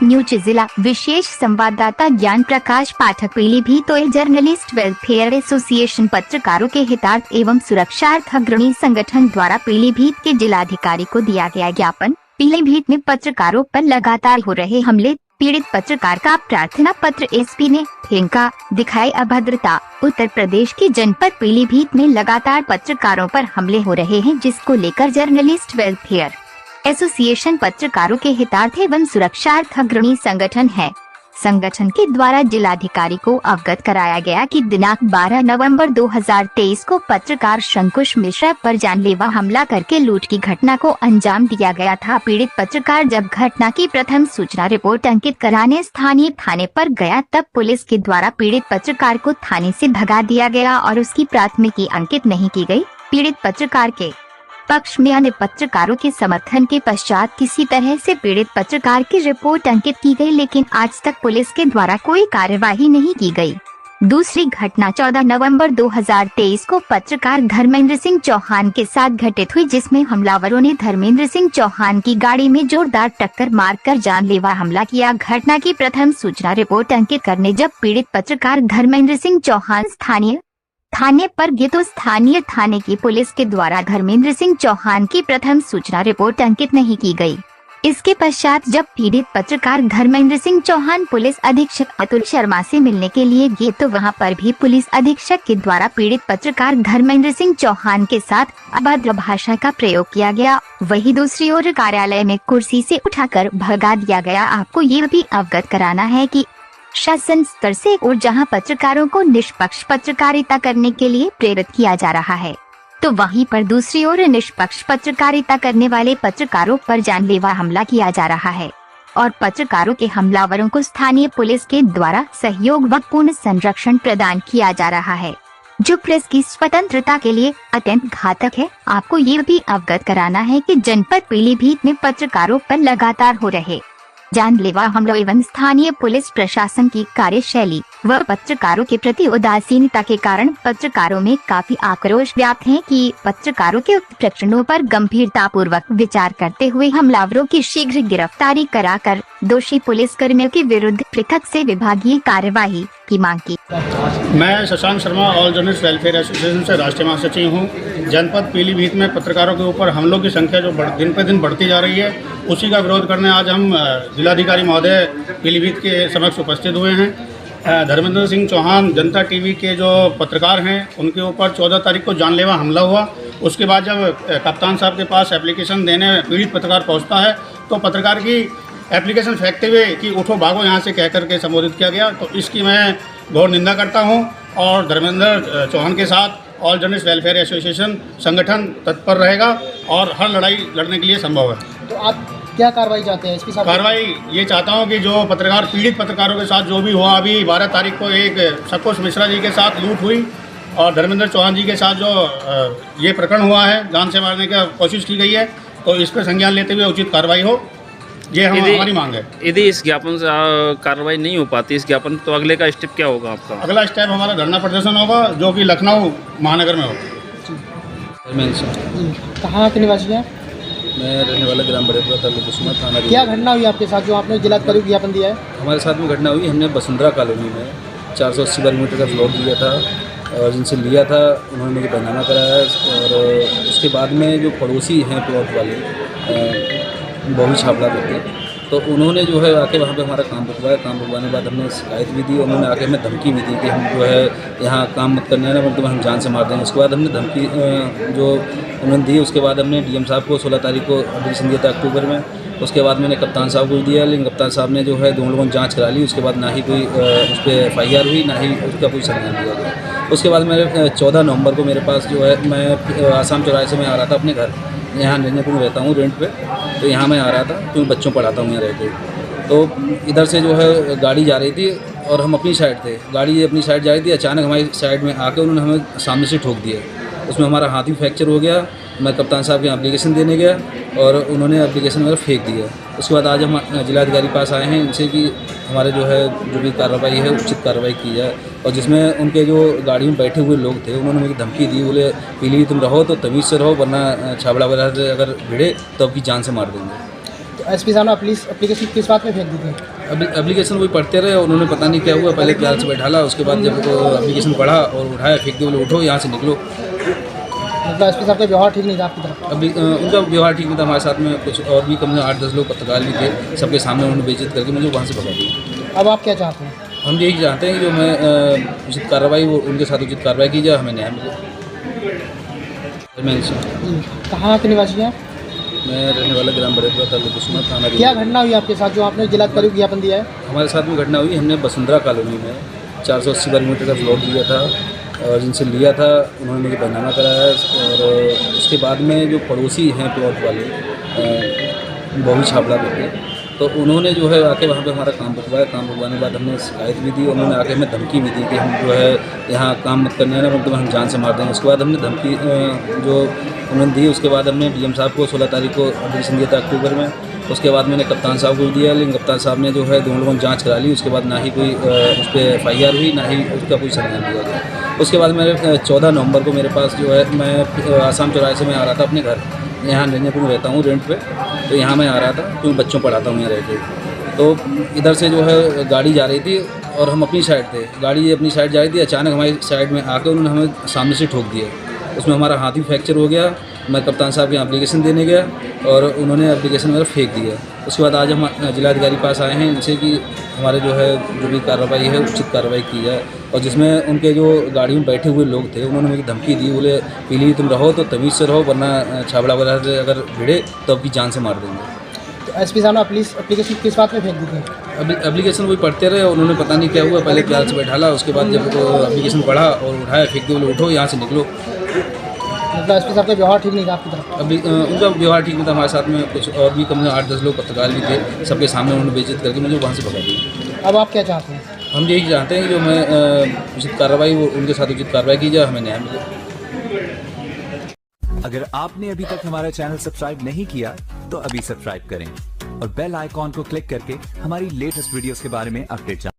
News जिला विशेष संवाददाता Gyan Prakash Pathak. Pilibhit oil journalist welfare association पत्रकारों के हितार्थ एवं सुरक्षार्थ अग्रणी संगठन द्वारा पीलीभीत के जिलाधिकारी को दिया गया ज्ञापन। पीलीभीत में पत्रकारों पर लगातार हो रहे हमले, पीड़ित पत्रकार का प्रार्थना पत्र। एसपी ने फेंका, दिखाई अभद्रता। उत्तर प्रदेश के जनपद पीलीभीत में लगातार पत्रकारों पर हमले हो रहे हैं, जिसको लेकर जर्नलिस्ट वेलफेयर एसोसिएशन पत्रकारों के हितार्थ एवं सुरक्षार्थ अग्रणी संगठन है। संगठन के द्वारा जिलाधिकारी को अवगत कराया गया कि दिनांक 12 नवंबर 2023 को पत्रकार शंकुश मिश्रा पर जानलेवा हमला करके लूट की घटना को अंजाम दिया गया था। पीड़ित पत्रकार जब घटना की प्रथम सूचना रिपोर्ट अंकित कराने स्थानीय थाने पर गया, तब पुलिस के द्वारा पीड़ित पत्रकार को थाने से भगा दिया गया और उसकी प्राथमिकी अंकित नहीं की गई। पीड़ित पत्रकार के पक्ष में अन्य पत्रकारों के समर्थन के पश्चात किसी तरह से पीड़ित पत्रकार की रिपोर्ट अंकित की गई, लेकिन आज तक पुलिस के द्वारा कोई कार्यवाही नहीं की गई। दूसरी घटना 14 नवंबर 2023 को पत्रकार धर्मेंद्र सिंह चौहान के साथ घटित हुई, जिसमें हमलावरों ने धर्मेंद्र सिंह चौहान की गाड़ी में जोरदार टक्कर मारकर जानलेवा हमला किया। घटना की प्रथम सूचना रिपोर्ट अंकित करने जब पीड़ित पत्रकार धर्मेंद्र सिंह चौहान स्थानीय थाने पर गए, तो स्थानीय थाने की पुलिस के द्वारा धर्मेंद्र सिंह चौहान की प्रथम सूचना रिपोर्ट अंकित नहीं की गई। इसके पश्चात जब पीड़ित पत्रकार धर्मेंद्र सिंह चौहान पुलिस अधीक्षक अतुल शर्मा से मिलने के लिए गए, तो वहां पर भी पुलिस अधीक्षक के द्वारा पीड़ित पत्रकार धर्मेंद्र सिंह चौहान के साथ अभद्र भाषा का प्रयोग किया गया। वहीं दूसरी ओर कार्यालय में कुर्सी से उठाकर भगा दिया गया। आपको ये भी अवगत कराना है कि शासन स्तर से और जहां पत्रकारों को निष्पक्ष पत्रकारिता करने के लिए प्रेरित किया जा रहा है, तो वहीं पर दूसरी ओर निष्पक्ष पत्रकारिता करने वाले पत्रकारों पर जानलेवा हमला किया जा रहा है और पत्रकारों के हमलावरों को स्थानीय पुलिस के द्वारा सहयोग व पूर्ण संरक्षण प्रदान किया जा रहा है, जो प्रेस की स्वतंत्रता के लिए अत्यंत घातक है। आपको ये भी अवगत कराना है कि जनपद पीलीभीत में पत्रकारों पर लगातार हो रहे जानलेवा हमलों एवं स्थानीय पुलिस प्रशासन की कार्यशैली व पत्रकारों के प्रति उदासीनता के कारण पत्रकारों में काफी आक्रोश व्याप्त है कि पत्रकारों के उक्त प्रकरणों पर गंभीरता पूर्वक विचार करते हुए हमलावरों की शीघ्र गिरफ्तारी कराकर दोषी पुलिस कर्मियों के विरुद्ध पृथक से विभागीय कार्यवाही की मांग की। मैं Shashank Sharma all journalist welfare association से राष्ट्रीय महासचिव हूँ। जनपद पीलीभीत में पत्रकारों के ऊपर हमलों की संख्या जो दिन पे दिन बढ़ती जा रही है, उसी का विरोध करने आज हम जिलाधिकारी महोदय पीलीभीत के समक्ष उपस्थित हुए हैं। धर्मेंद्र सिंह चौहान जनता टीवी के जो पत्रकार हैं, उनके ऊपर 14 तारीख को जानलेवा हमला हुआ। उसके बाद जब कप्तान साहब के पास एप्लीकेशन देने पीड़ित पत्रकार पहुंचता है, तो पत्रकार की एप्लीकेशन फेंकते हुए कि उठो भागो यहाँ से कह करके संबोधित किया गया। तो इसकी मैं घोर निंदा करता हूँ और धर्मेंद्र चौहान के साथ ऑल जर्नलिस्ट वेलफेयर एसोसिएशन संगठन तत्पर रहेगा और हर लड़ाई लड़ने के लिए संभव है। तो आप क्या कार्रवाई चाहते हैं इसके साथ? कार्रवाई ये चाहता हूँ कि जो पत्रकार पीड़ित पत्रकारों के साथ जो भी हुआ, अभी 12 तारीख को एक शंकुश मिश्रा जी के साथ लूट हुई और धर्मेंद्र चौहान जी के साथ जो ये प्रकरण हुआ है, जान से मारने की कोशिश की गई है, तो इस पर संज्ञान लेते हुए उचित कार्रवाई हो, ये हमारी मांग है। यदि इस ज्ञापन से कार्रवाई नहीं हो पाती इस ज्ञापन, तो अगले का स्टेप क्या होगा आपका? अगला स्टेप हमारा धरना प्रदर्शन होगा, जो कि लखनऊ महानगर में होगा। कहाँ के निवासी हैं? मैं रहने वाला ग्राम बड़ेपुरा तालुका थाना। क्या घटना हुई आपके साथ जो आपने जिलाधिकारी को ज्ञापन दिया है? हमारे साथ में घटना हुई, हमने वसुंधरा कॉलोनी में 480 वर्ग मीटर का प्लॉट लिया था और जिनसे लिया था उन्होंने मुझे बैनामा कराया और उसके बाद में जो पड़ोसी हैं प्लॉट वाले बॉबी छापड़ा करते, तो उन्होंने जो है आके वहाँ पे हमारा काम रुकवाया। काम रुकवाने के बाद हमने शिकायत भी दी, उन्होंने आके हमें धमकी भी दी कि हम जो है यहाँ काम मत करने ना, मतलब हम जान से मार देंगे। उसके बाद हमने धमकी जो उन्होंने दी, उसके बाद हमने डीएम साहब को 16 तारीख को एप्लीकेशन दिया था अक्टूबर में। उसके बाद मैंने कप्तान साहब को दिया, लेकिन कप्तान साहब ने जो है दोनों लोगों ने जाँच करा ली। उसके बाद ना ही कोई उस पर FIR हुई, ना ही उसका कोई संज्ञान लिया गया। उसके बाद मेरे 14 नवंबर को मेरे पास जो है, मैं आसाम चौराहे से मैं आ रहा था अपने घर, यहाँ नजरपुर में रहता हूँ रेंट पे, तो यहाँ मैं आ रहा था क्योंकि बच्चों पढ़ाता हूँ यहाँ रहते। तो इधर से जो है गाड़ी जा रही थी और हम अपनी साइड थे, गाड़ी अपनी साइड जा रही थी, अचानक हमारी साइड में आके उन्होंने हमें सामने से ठोक दिया। उसमें हमारा हाथ भी फ्रैक्चर हो गया। मैं कप्तान साहब के एप्लीकेशन देने गया और उन्होंने एप्लीकेशन मेरा फेंक दिया। उसके बाद आज हम जिलाधिकारी पास आए हैं इनसे कि हमारे जो है जो भी कार्रवाई है उचित कार्रवाई की जाए। और जिसमें उनके जो गाड़ी में बैठे हुए लोग थे उन्होंने मुझे धमकी दी, बोले पीली तुम रहो तो तमीज़ से रहो, वरना छाबड़ा वगैरह से अगर भिड़े तो आपकी जान से मार देंगे। तो एसपी साहब ने एप्लीकेशन किस बात में फेंक दी थी? एप्लीकेशन वही पढ़ते रहे, उन्होंने पता नहीं क्या हुआ, पहले प्यार से बैठाला, उसके बाद जब एप्लीकेशन पढ़ा और उठाया, फेंक दिया, बोले उठो यहाँ से निकलो। मतलब एसपी साहब का व्यवहार ठीक नहीं था आपकी तरफ? अभी उनका व्यवहार ठीक नहीं था। हमारे साथ में कुछ और भी कम से 8-10 लोग पत्रकार भी थे, सबके सामने उन्होंने बेइज्जत करके मुझे वहाँ से भगा दिया। अब आप क्या चाहते हैं? हम यही चाहते हैं कि जो मैं उचित कार्रवाई, वो उनके साथ उचित कार्रवाई की जाए, हमें न्याय मिले। कहाँ के निवासी हैं? मैं रहने वाला ग्राम बड़ेपुरा, तालुका कुसुमा, थाना। क्या घटना हुई आपके साथ जो आपने जिलाधिकारी को ज्ञापन दिया है? हमारे साथ में घटना हुई, हमने वसुंधरा कॉलोनी में 480 वर्ग मीटर का प्लॉट दिया था और जिनसे लिया था उन्होंने मुझे बैनामा कराया और उसके बाद में जो पड़ोसी हैं प्लॉट वाले बॉबी छापड़ा करके, तो उन्होंने जो है आके वहाँ पे हमारा काम रुकवाया। काम रुकवाने के बाद हमने शिकायत भी दी, उन्होंने आके हमें धमकी भी दी कि हम जो है यहाँ काम मत करने ना, मतलब हम जान से मार देंगे। उसके बाद हमने धमकी जो उन्होंने दी, उसके बाद हमने डीएम साहब को 16 तारीख को एप्लीकेशन दिया था अक्टूबर में। उसके बाद मैंने कप्तान साहब को दिया, लेकिन कप्तान साहब ने जो है दोनों लोगों ने जाँच करा ली। उसके बाद ना ही कोई उस पर FIR हुई, ना ही उसका कोई संज्ञान लिया गया। उसके बाद मेरे 14 नवंबर को मेरे पास जो है, मैं आसाम चौराहे से मैं आ रहा था अपने घर, यहाँ नैनीपुर में रहता हूँ रेंट पे, तो यहाँ मैं आ रहा था क्योंकि बच्चों पढ़ाता हूँ यहाँ रह के। तो इधर से जो है गाड़ी जा रही थी और हम अपनी साइड थे, गाड़ी अपनी साइड जा रही थी, अचानक हमारी साइड में आकर उन्होंने हमें सामने से ठोक दिया। उसमें हमारा हाथ भी फ्रैक्चर हो गया। मैं कप्तान साहब के यहाँ एप्लीकेशन देने गया और उन्होंने एप्लीकेशन मेरा फेंक दिया। उसके बाद आज हम जिलाधिकारी पास आए हैं इनसे कि हमारे जो है जो भी कार्रवाई है उचित कार्रवाई की जाए। और जिसमें उनके जो गाड़ी में बैठे हुए लोग थे उन्होंने मुझे धमकी दी, बोले पीली तुम रहो तो तमीज़ से रहो, वरना छाबड़ा वगैरह से अगर भिड़े तो आपकी जान से मार देंगे। तो एसपी साहब ने एप्लीकेशन किस बात में फेंक दी थी? एप्लीकेशन वही पढ़ते रहे, उन्होंने पता नहीं क्या हुआ, पहले प्यार से बैठाला, उसके बाद जब एप्लीकेशन पढ़ा और उठाया, फेंक दिया, बोले उठो यहाँ से निकलो। मतलब एसपी साहब का व्यवहार ठीक नहीं था आपकी तरफ? उनका व्यवहार ठीक नहीं था। हमारे साथ में कुछ और भी कम से 8-10 लोग पत्रकार भी थे, सबके सामने उन्होंने बेइज्जत करके मुझे वहाँ से भगा दिया। अब आप क्या चाहते हैं? हम यही चाहते हैं कि जो मैं उचित कार्रवाई, वो उनके साथ उचित कार्रवाई की जाए, हमें न्याय मिले। अगर आपने अभी तक हमारा चैनल सब्सक्राइब नहीं किया तो अभी सब्सक्राइब करें और बेल आइकॉन को क्लिक करके हमारी लेटेस्ट वीडियोस के बारे में अपडेट जानें।